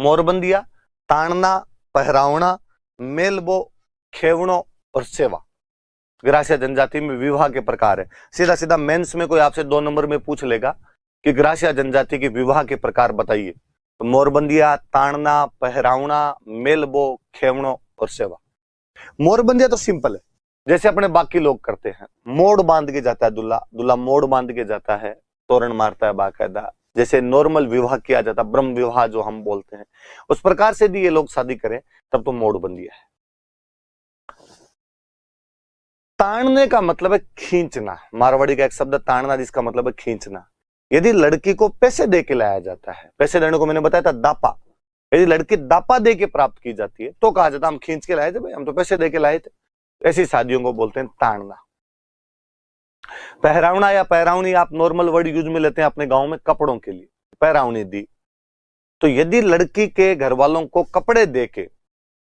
मोरबंदिया, ताणना, पहरावना, मेलबो, खेवणो और सेवा। ग्रासिया जनजाति में विवाह के प्रकार है। सीधा सीधा मेंस में कोई आपसे 2 नंबर में पूछ लेगा कि ग्रासिया जनजाति के विवाह के प्रकार बताइए, तो मोरबंदिया, ताणना, पहरावना, मेलबो, खेवणो और सेवा। मोरबंदिया तो सिंपल है, जैसे अपने बाकी लोग करते हैं, मोड़ बांध के जाता है दूल्हा, दूल्हा मोड़ बांध के जाता है, तोरण मारता है बाकायदा, जैसे नॉर्मल विवाह किया जाता है, ब्रह्म विवाह जो हम बोलते हैं, उस प्रकार से यदि ये लोग शादी करें तब तो मोड़ बंदिया है। ताड़ने का मतलब है खींचना, मारवाड़ी का एक शब्द ताड़ना जिसका मतलब है खींचना। यदि लड़की को पैसे दे के लाया जाता है, पैसे देने को मैंने बताया था दापा, यदि लड़की दापा दे के प्राप्त की जाती है तो कहा जाता है हम खींच के लाए थे भाई, हम तो पैसे दे के लाए थे। ऐसी शादियों को बोलते हैं ताड़ना। पहरावना या पहरावनी आप नॉर्मल वर्ड यूज में लेते हैं अपने गांव में कपड़ों के लिए, पहरावनी दी। तो यदि लड़की के घर वालों को कपड़े दे के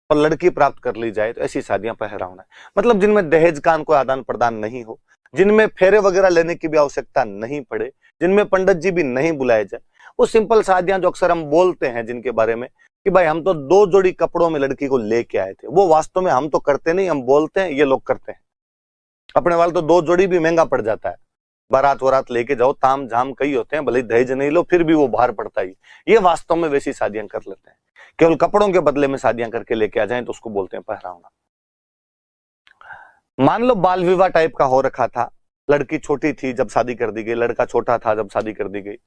और लड़की प्राप्त कर ली जाए तो ऐसी शादियां पहरावना है। मतलब जिनमें दहेज का कोई आदान प्रदान नहीं हो, जिनमें फेरे वगैरह लेने की भी आवश्यकता नहीं पड़े, जिनमें पंडित जी भी नहीं बुलाए जाए, वो सिंपल शादियां जो अक्सर हम बोलते हैं जिनके बारे में कि भाई हम तो 2 जोड़ी कपड़ों में लड़की को लेके आए थे, वो वास्तव में हम तो करते नहीं, हम बोलते हैं, ये लोग करते हैं। अपने वाले तो 2 जोड़ी भी महंगा पड़ जाता है, बारात वरात लेके जाओ, ताम झाम कई होते हैं, भले दहेज नहीं लो फिर भी वो बाहर पड़ता ही। ये वास्तव में वैसी शादियां कर लेते हैं, केवल कपड़ों के बदले में शादियां करके लेके आ जाएं तो उसको बोलते हैं पहरावना। मान लो बाल विवाह टाइप का हो रखा था, लड़की छोटी थी जब शादी कर दी गई, लड़का छोटा था जब शादी कर दी गई।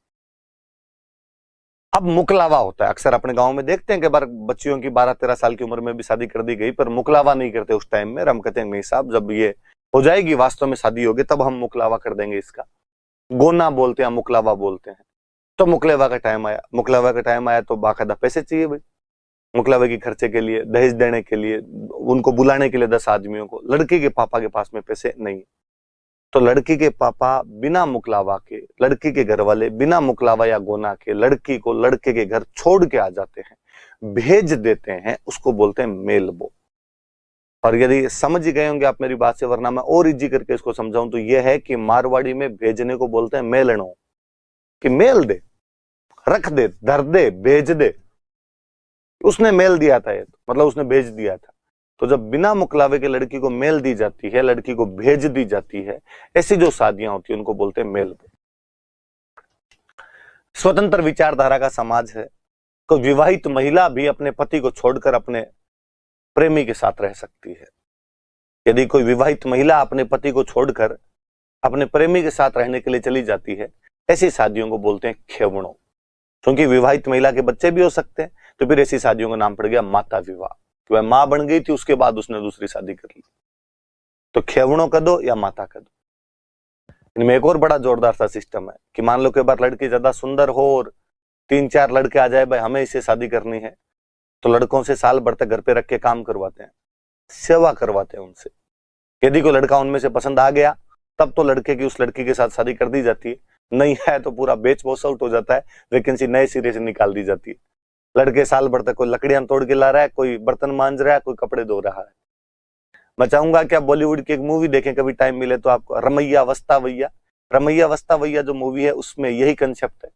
अब मुकलावा होता है, अक्सर अपने गांव में देखते हैं कि बार बच्चियों की 12-13 साल की उम्र में भी शादी कर दी गई, पर मुकलावा नहीं करते उस टाइम में। हम कहते हैं नहीं साहब, जब ये हो जाएगी वास्तव में शादी होगी तब हम मुकलावा कर देंगे इसका। गोना बोलते हैं, मुकलावा बोलते हैं। तो मुकलावा का टाइम आया, मुकलावा का टाइम आया तो बाकायदा पैसे चाहिए भाई, मुकलावे की खर्चे के लिए, दहेज देने के लिए, उनको बुलाने के लिए 10 आदमियों को। लड़की के पापा के पास में पैसे नहीं, तो लड़की के पापा बिना मुकलावा के, लड़की के घर वाले बिना मुकलावा या गोना के लड़की को लड़के के घर छोड़ के आ जाते हैं, भेज देते हैं, उसको बोलते हैं मेलबो। और यदि समझ गए होंगे आप मेरी बात से, वरना मैं और इजी करके इसको समझाऊं तो यह है कि मारवाड़ी में भेजने को बोलते हैं मेलनो, कि मेल दे, रख दे, धर दे, भेज दे। उसने मेल दिया था, ये तो मतलब उसने भेज दिया था। तो जब बिना मुकलावे के लड़की को मेल दी जाती है, लड़की को भेज दी जाती है, ऐसी जो शादियां होती है उनको बोलते हैं मेल। स्वतंत्र विचारधारा का समाज है, तो विवाहित महिला भी अपने पति को छोड़कर अपने प्रेमी के साथ रह सकती है। यदि कोई विवाहित महिला अपने पति को छोड़कर अपने प्रेमी के साथ रहने के लिए चली जाती है, ऐसी शादियों को बोलते हैं खेवणों। क्योंकि विवाहित महिला के बच्चे भी हो सकते हैं, तो फिर ऐसी शादियों का नाम पड़ गया माता विवाह, कि वह मां बन गई थी उसके बाद उसने दूसरी शादी कर ली। तो खेवणों का दो या माता का दो। इनमें एक और बड़ा जोरदार सा सिस्टम है कि मान लो कि बार लड़की ज्यादा सुंदर हो और 3-4 लड़के आ जाए, भाई हमें इसे शादी करनी है, तो लड़कों से साल भर तक घर पे रख के काम करवाते हैं, सेवा करवाते हैं उनसे। यदि कोई लड़का उनमें से पसंद आ गया तब तो लड़के की उस लड़की के साथ शादी कर दी जाती है, नहीं है तो पूरा बेच बॉस आउट हो जाता है, वैकेंसी नए सिरे से निकाल दी जाती है। लड़के साल भर तक कोई लकड़ियां तोड़ के ला रहा है, कोई बर्तन मांज रहा है, कोई कपड़े धो रहा है। मैं चाहूंगा कि आप बॉलीवुड की एक मूवी देखें कभी टाइम मिले तो आपको, रमैया वस्तावैया। रमैया वस्तावैया जो मूवी है उसमें यही कंसेप्ट है।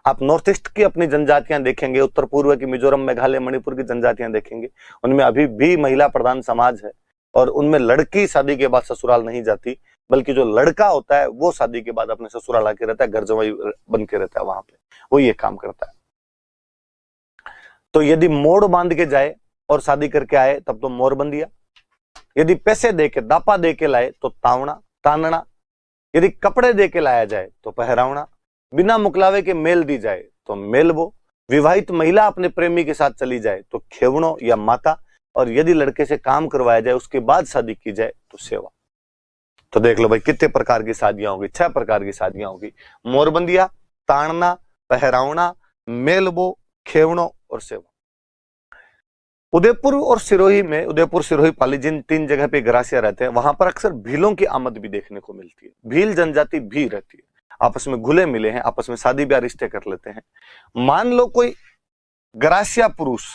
आप नॉर्थ ईस्ट की अपनी जनजातियां देखेंगे, उत्तर पूर्व की मिजोरम, मेघालय, मणिपुर की जनजातियां देखेंगे, उनमें अभी भी महिला प्रधान समाज है और उनमें लड़की शादी के बाद ससुराल नहीं जाती, बल्कि जो लड़का होता है वो शादी के बाद अपने ससुराल आके रहता है, घर जमाई बन के रहता है वहां पे, वो ये काम करता है। तो यदि मोड़ बांध के जाए और शादी करके आए तब तो मोरबंदिया, यदि पैसे दे के, दापा दे के लाए तो तावना, तानना, यदि कपड़े दे के लाया जाए तो पहरावना, बिना मुकलावे के मेल दी जाए तो मेलबो, विवाहित महिला अपने प्रेमी के साथ चली जाए तो खेवणो या माता, और यदि लड़के से काम करवाया जाए उसके बाद शादी की जाए तो सेवा। तो देख लो भाई कितने प्रकार की शादियां होगी, 6 प्रकार की शादियां होगी। मोरबंदिया, ताड़ना, पहरावना, मेलबो, खेवणो और सेवा। उदयपुर और सिरोही में, उदयपुर, सिरोही, पाली, जिन 3 जगह पे ग्रासिया रहते हैं, वहां पर अक्सर भीलों की आमद भी देखने को मिलती है। भील जनजाति भी रहती है, आपस में घुले मिले हैं, आपस में शादी ब्याह रिश्ते कर लेते हैं। मान लो कोई ग्रासिया पुरुष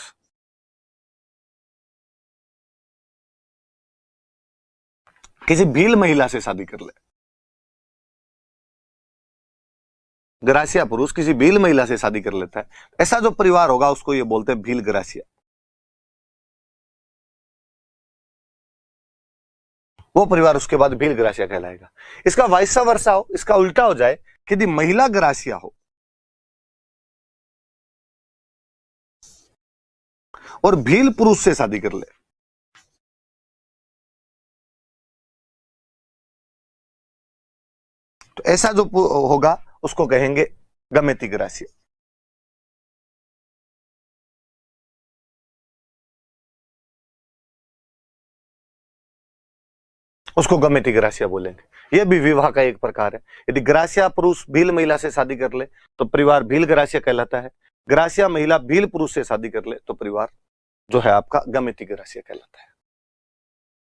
किसी भील महिला से शादी कर ले, ग्रासिया पुरुष किसी भील महिला से शादी कर लेता है, ऐसा जो परिवार होगा उसको ये बोलते हैं भील ग्रासिया। वो परिवार उसके बाद भील ग्रासिया कहलाएगा। इसका वाइस वर्सा हो, इसका उल्टा हो जाए कि यदि महिला ग्रासिया हो और भील पुरुष से शादी कर ले, तो ऐसा जो होगा उसको कहेंगे गमेती ग्रासिया। उसको गमेती ग्रासिया बोलेंगे। यह भी विवाह का एक प्रकार है। यदि ग्रासिया पुरुष भील महिला से शादी कर ले तो परिवार भील ग्रासिया कहलाता है। ग्रासिया महिला भील पुरुष से शादी कर ले तो परिवार जो है आपका गमेती ग्रासिया कहलाता है।